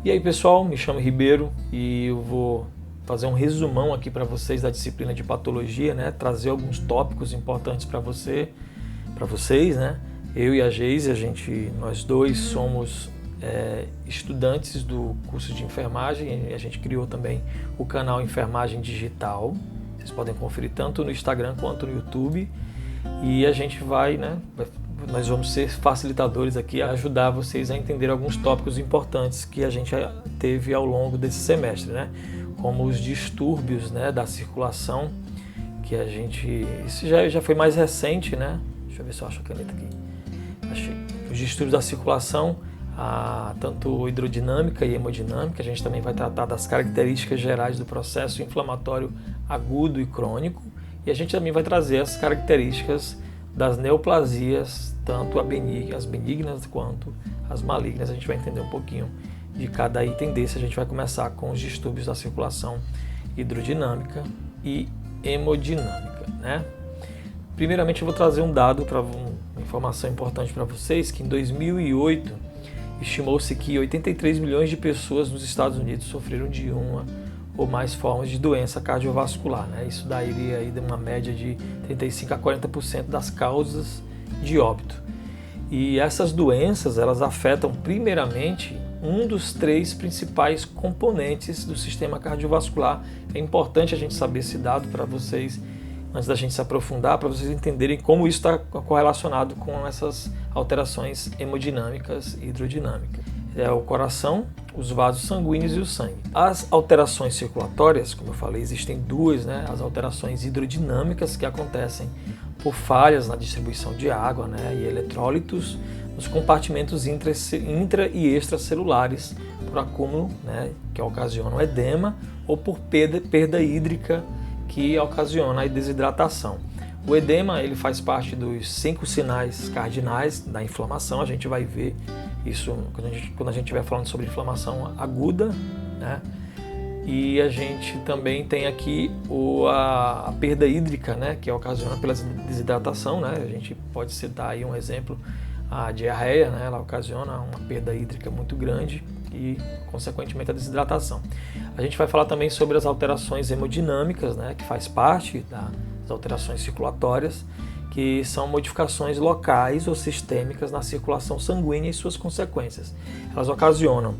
E aí pessoal, me chamo Ribeiro e eu vou fazer um resumão aqui para vocês da disciplina de patologia, né? Trazer alguns tópicos importantes para vocês, né? Eu e a Geise, nós dois somos estudantes do curso de enfermagem e a gente criou também o canal Enfermagem Digital. Vocês podem conferir tanto no Instagram quanto no YouTube. E a gente nós vamos ser facilitadores aqui, a ajudar vocês a entender alguns tópicos importantes que a gente teve ao longo desse semestre, né? Como os distúrbios, né, da circulação, que isso já foi mais recente, né? Deixa eu ver se eu acho a caneta aqui. Achei. Os distúrbios da circulação, tanto hidrodinâmica e hemodinâmica. A gente também vai tratar das características gerais do processo inflamatório agudo e crônico. E a gente também vai trazer as características das neoplasias, tanto as benignas quanto as malignas. A gente vai entender um pouquinho de cada item desse. A gente vai começar com os distúrbios da circulação hidrodinâmica e hemodinâmica, né? Primeiramente eu vou trazer um dado, uma informação importante para vocês, que em 2008 estimou-se que 83 milhões de pessoas nos Estados Unidos sofreram de uma ou mais formas de doença cardiovascular, né? Isso daí iria aí de uma média de 35 a 40% das causas de óbito. E essas doenças, elas afetam primeiramente um dos 3 principais componentes do sistema cardiovascular. É importante a gente saber esse dado para vocês, antes da gente se aprofundar, para vocês entenderem como isso está correlacionado com essas alterações hemodinâmicas e hidrodinâmicas. É o coração, os vasos sanguíneos e o sangue. As alterações circulatórias, como eu falei, existem duas, né? As alterações hidrodinâmicas, que acontecem por falhas na distribuição de água, né, e eletrólitos nos compartimentos intra e extracelulares, por acúmulo, né, que ocasiona o edema, ou por perda hídrica, que ocasiona a desidratação. O edema, ele faz parte dos 5 sinais cardinais da inflamação. A gente vai ver isso quando a gente estiver falando sobre inflamação aguda, né? E a gente também tem aqui a perda hídrica, né, que é ocasionada pela desidratação, né? A gente pode citar aí um exemplo, a diarreia, né? Ela ocasiona uma perda hídrica muito grande e, consequentemente, a desidratação. A gente vai falar também sobre as alterações hemodinâmicas, né, que faz parte das alterações circulatórias, que são modificações locais ou sistêmicas na circulação sanguínea e suas consequências. Elas ocasionam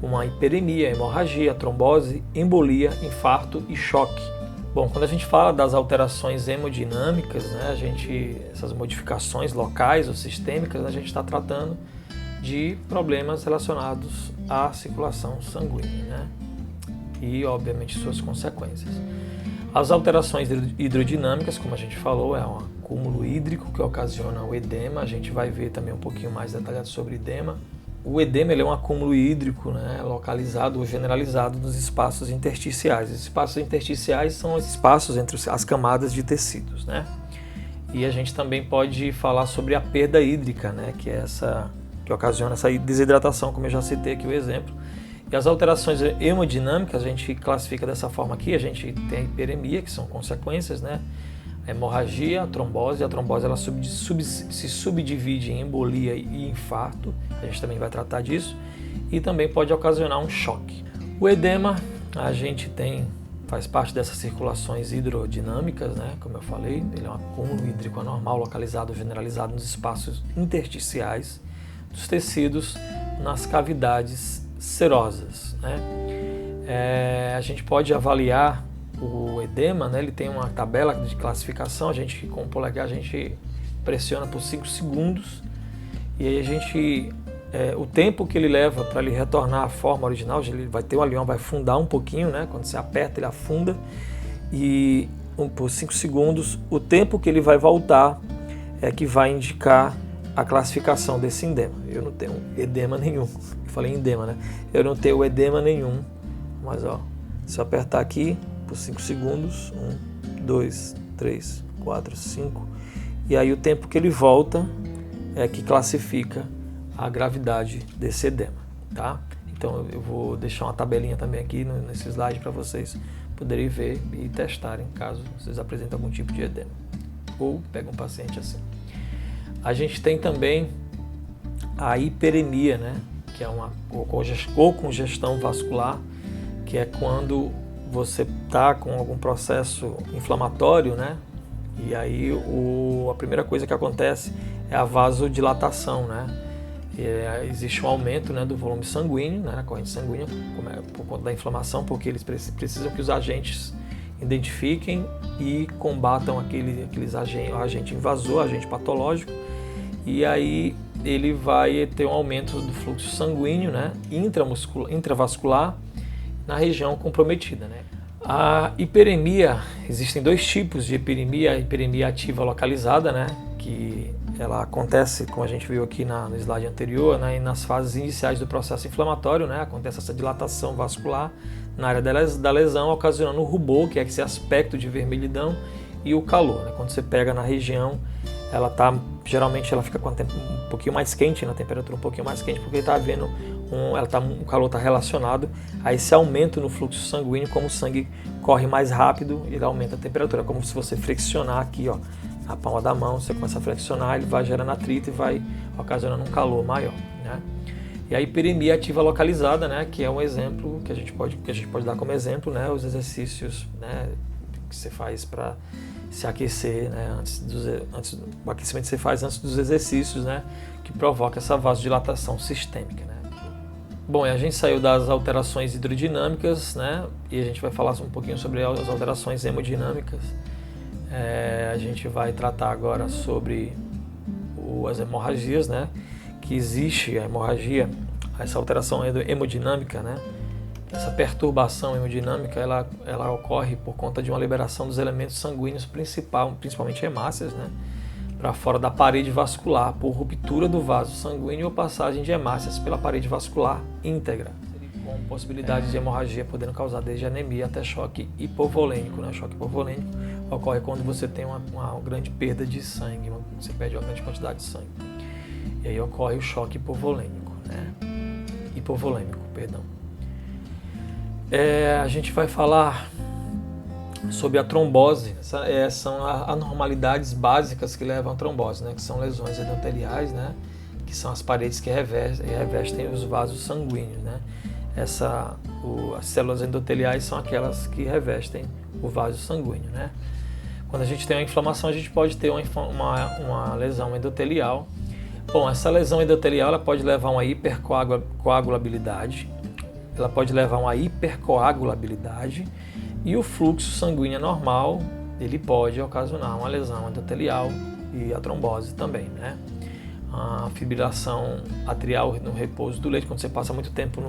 uma hiperemia, hemorragia, trombose, embolia, infarto e choque. Bom, quando a gente fala das alterações hemodinâmicas, né, essas modificações locais ou sistêmicas, a gente está tratando de problemas relacionados à circulação sanguínea, né, e, obviamente, suas consequências. As alterações hidrodinâmicas, como a gente falou, é um acúmulo hídrico que ocasiona o edema. A gente vai ver também um pouquinho mais detalhado sobre edema. O edema, ele é um acúmulo hídrico, né, localizado ou generalizado nos espaços intersticiais. Os espaços intersticiais são os espaços entre as camadas de tecidos, né? E a gente também pode falar sobre a perda hídrica, né, que ocasiona essa desidratação, como eu já citei aqui o exemplo. E as alterações hemodinâmicas a gente classifica dessa forma aqui. A gente tem a hiperemia, que são consequências, né? A hemorragia, a trombose. A trombose ela se subdivide em embolia e infarto. A gente também vai tratar disso. E também pode ocasionar um choque. O edema, faz parte dessas circulações hidrodinâmicas, né? Como eu falei, ele é um acúmulo hídrico anormal localizado ou generalizado nos espaços intersticiais dos tecidos, nas cavidades serosas, né? A gente pode avaliar o edema, né? Ele tem uma tabela de classificação. Com o polegar a gente pressiona por 5 segundos e aí o tempo que ele leva para ele retornar à forma original, o alião vai afundar um pouquinho, né? Quando você aperta, ele afunda, e por 5 segundos o tempo que ele vai voltar é que vai indicar a classificação desse edema. Eu não tenho edema nenhum. Eu falei edema, né? Eu não tenho edema nenhum. Mas, se eu apertar aqui por 5 segundos, 1, 2, 3, 4, 5, e aí o tempo que ele volta é que classifica a gravidade desse edema, tá? Então eu vou deixar uma tabelinha também aqui nesse slide para vocês poderem ver e testarem caso vocês apresentem algum tipo de edema ou pegam um paciente assim. A gente tem também a hiperemia, né? que é ou congestão vascular, que é quando você está com algum processo inflamatório, né? E aí a primeira coisa que acontece é a vasodilatação, né? Existe um aumento, né, do volume sanguíneo, né, na corrente sanguínea, por conta da inflamação, porque eles precisam que os agentes identifiquem e combatam aqueles agente invasor, agente patológico, e aí ele vai ter um aumento do fluxo sanguíneo, né, intravascular na região comprometida, né. A hiperemia, existem dois tipos de hiperemia: a hiperemia ativa localizada, né, que ela acontece, como a gente viu aqui no slide anterior, né, nas fases iniciais do processo inflamatório, né, acontece essa dilatação vascular na área da lesão, ocasionando o rubor, que é esse aspecto de vermelhidão, e o calor, né. Quando você pega na região, geralmente ela fica com um pouquinho mais quente, na temperatura um pouquinho mais quente, porque o calor está relacionado a esse aumento no fluxo sanguíneo. Como o sangue corre mais rápido, ele aumenta a temperatura, como se você flexionar aqui, ó, na palma da mão, você começa a flexionar, ele vai gerando atrito e vai ocasionando um calor maior, né? E a hiperemia ativa localizada, né, que é um exemplo que a gente pode dar como exemplo, né, os exercícios, né, que você faz para se aquecer, né, o aquecimento que você faz antes dos exercícios, né, que provoca essa vasodilatação sistêmica, né. Bom, e a gente saiu das alterações hidrodinâmicas, né, e a gente vai falar um pouquinho sobre as alterações hemodinâmicas. A gente vai tratar agora sobre as hemorragias, né, que existe a hemorragia, essa alteração hemodinâmica, né, essa perturbação hemodinâmica, ela ocorre por conta de uma liberação dos elementos sanguíneos principalmente hemácias, né, para fora da parede vascular, por ruptura do vaso sanguíneo ou passagem de hemácias pela parede vascular íntegra, com possibilidade de hemorragia podendo causar desde anemia até choque hipovolêmico, né. Choque hipovolêmico ocorre quando você tem uma grande perda de sangue, você perde uma grande quantidade de sangue. E aí ocorre o choque hipovolêmico, né? Perdão. A gente vai falar sobre a trombose. São anormalidades básicas que levam à trombose, né? Que são lesões endoteliais, né? Que são as paredes que revestem os vasos sanguíneos, né? As células endoteliais são aquelas que revestem o vaso sanguíneo, né? Quando a gente tem uma inflamação, a gente pode ter uma lesão endotelial. Bom, essa lesão endotelial ela pode levar a uma hipercoagulabilidade, ela pode levar a uma hipercoagulabilidade, e o fluxo sanguíneo normal, ele pode ocasionar uma lesão endotelial e a trombose também, né? A fibrilação atrial no repouso do leito, quando você passa muito tempo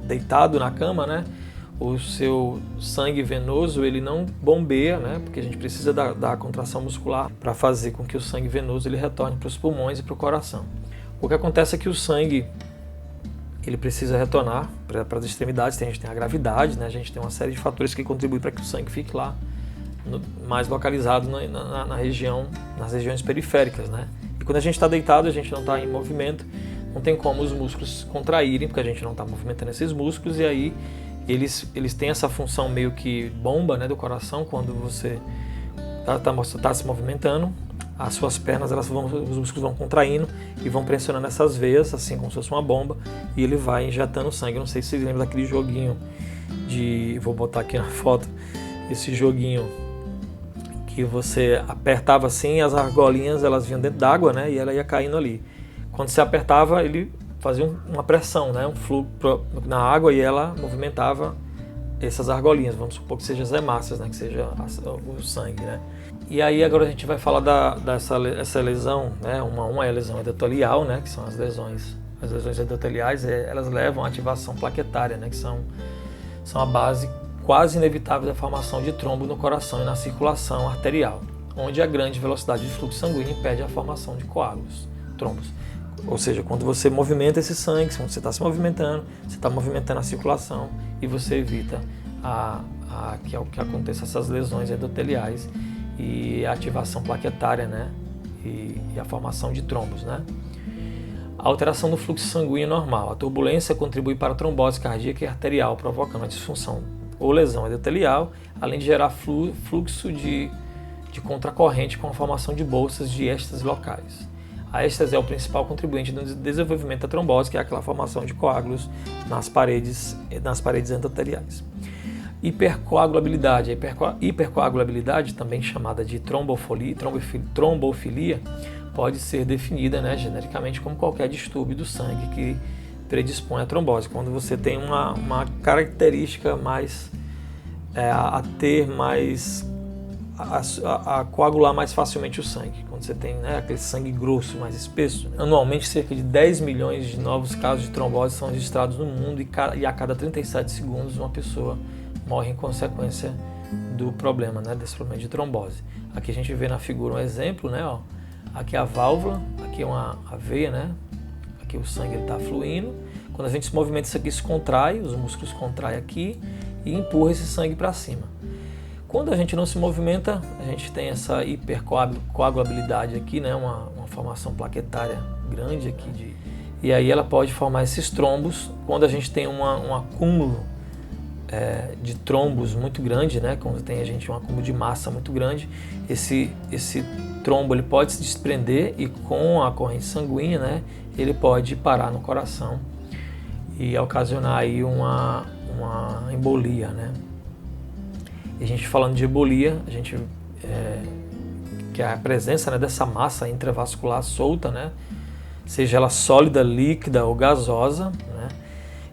deitado na cama, né? O seu sangue venoso ele não bombeia, né? Porque a gente precisa da contração muscular para fazer com que o sangue venoso ele retorne para os pulmões e para o coração. O que acontece é que o sangue ele precisa retornar para as extremidades. A gente tem a gravidade, né? A gente tem uma série de fatores que contribuem para que o sangue fique lá mais localizado nas regiões periféricas, né? E quando a gente está deitado, a gente não está em movimento, não tem como os músculos contraírem, porque a gente não está movimentando esses músculos, e aí eles têm essa função meio que bomba, né, do coração. Quando você está se movimentando, as suas pernas, os músculos vão contraindo e vão pressionando essas veias, assim como se fosse uma bomba, e ele vai injetando sangue. Não sei se vocês lembram daquele joguinho vou botar aqui na foto, esse joguinho que você apertava assim, as argolinhas elas vinham dentro d'água, né, e ela ia caindo ali. Quando você apertava, ele fazia uma pressão, né, um fluxo na água, e ela movimentava essas argolinhas, vamos supor que seja as hemácias, né, que seja o sangue, né. E aí agora a gente vai falar dessa lesão, né, uma é a lesão endotelial, né, que são as lesões endoteliais, elas levam à ativação plaquetária, né, que são a base quase inevitável da formação de trombo no coração e na circulação arterial, onde a grande velocidade de fluxo sanguíneo impede a formação de coágulos, trombos. Ou seja, quando você movimenta esse sangue, quando você está se movimentando, você está movimentando a circulação e você evita que aconteça essas lesões endoteliais e a ativação plaquetária, né? E a formação de trombos, né? A alteração do fluxo sanguíneo normal. A turbulência contribui para a trombose cardíaca e arterial, provocando a disfunção ou lesão endotelial, além de gerar fluxo de contracorrente com a formação de bolsas de êxtase locais. A êxtase é o principal contribuinte no desenvolvimento da trombose, que é aquela formação de coágulos nas paredes endoteliais. Hipercoagulabilidade. A hipercoagulabilidade, também chamada de trombofilia, pode ser definida, né, genericamente como qualquer distúrbio do sangue que predispõe à trombose. Quando você tem uma característica mais a coagular mais facilmente o sangue. Quando você tem, né, aquele sangue grosso, mais espesso. Anualmente, cerca de 10 milhões de novos casos de trombose são registrados no mundo e a cada 37 segundos uma pessoa morre em consequência do problema, né, desse problema de trombose. Aqui a gente vê na figura um exemplo, né, ó. Aqui é a válvula, aqui é a veia, né? Aqui o sangue está fluindo. Quando a gente se movimenta, isso aqui se contrai, os músculos contraem aqui e empurra esse sangue para cima. Quando a gente não se movimenta, a gente tem essa hipercoagulabilidade aqui, né? Uma formação plaquetária grande aqui. E aí ela pode formar esses trombos. Quando a gente tem um acúmulo de trombos muito grande, né? Quando tem um acúmulo de massa muito grande, esse trombo ele pode se desprender e com a corrente sanguínea, né, ele pode parar no coração e ocasionar aí uma embolia, né? E a gente falando de embolia, a gente que é a presença, né, dessa massa intravascular solta, né, seja ela sólida, líquida ou gasosa, né?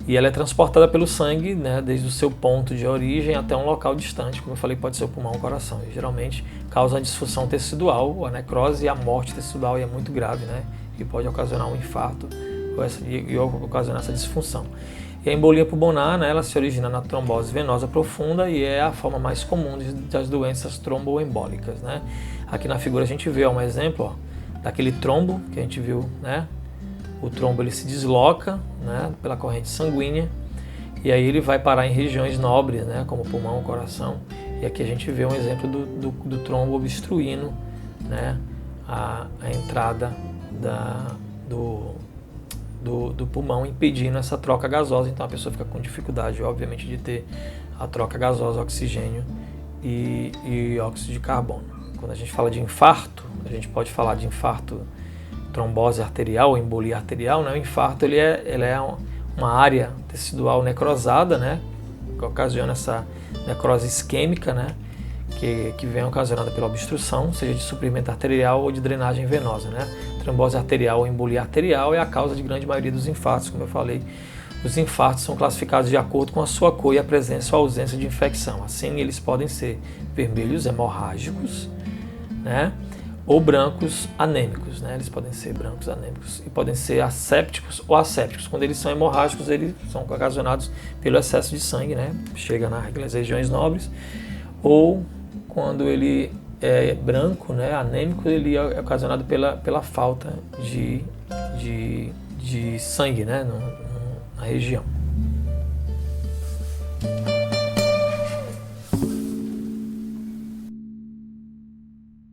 E ela é transportada pelo sangue, né, desde o seu ponto de origem até um local distante, como eu falei, pode ser o pulmão ou o coração. E geralmente causa a disfunção tecidual, a necrose e a morte tecidual, e é muito grave, né, e pode ocasionar um infarto e ocasionar essa disfunção. E a embolia pulmonar, né, ela se origina na trombose venosa profunda e é a forma mais comum das doenças tromboembólicas, né. Aqui na figura a gente vê um exemplo, ó, daquele trombo que a gente viu, né. O trombo ele se desloca, né, pela corrente sanguínea e aí ele vai parar em regiões nobres, né, como o pulmão, o coração. E aqui a gente vê um exemplo do trombo obstruindo, né, a entrada do pulmão, impedindo essa troca gasosa. Então a pessoa fica com dificuldade, obviamente, de ter a troca gasosa, oxigênio e óxido de carbono. Quando a gente fala de infarto, a gente pode falar de infarto, trombose arterial ou embolia arterial, né? O infarto ele é uma área tecidual necrosada, né? Que ocasiona essa necrose isquêmica, né? Que vem ocasionada pela obstrução, seja de suprimento arterial ou de drenagem venosa, né? Trombose arterial ou embolia arterial é a causa de grande maioria dos infartos, como eu falei. Os infartos são classificados de acordo com a sua cor e a presença ou ausência de infecção. Assim, eles podem ser vermelhos hemorrágicos, né? Ou brancos anêmicos, né? Eles podem ser brancos anêmicos e podem ser assépticos ou assépticos. Quando eles são hemorrágicos, eles são ocasionados pelo excesso de sangue, né? Chega nas regiões nobres. Ou quando ele é branco, né? Anêmico, ele é ocasionado pela falta de sangue, né? Na região.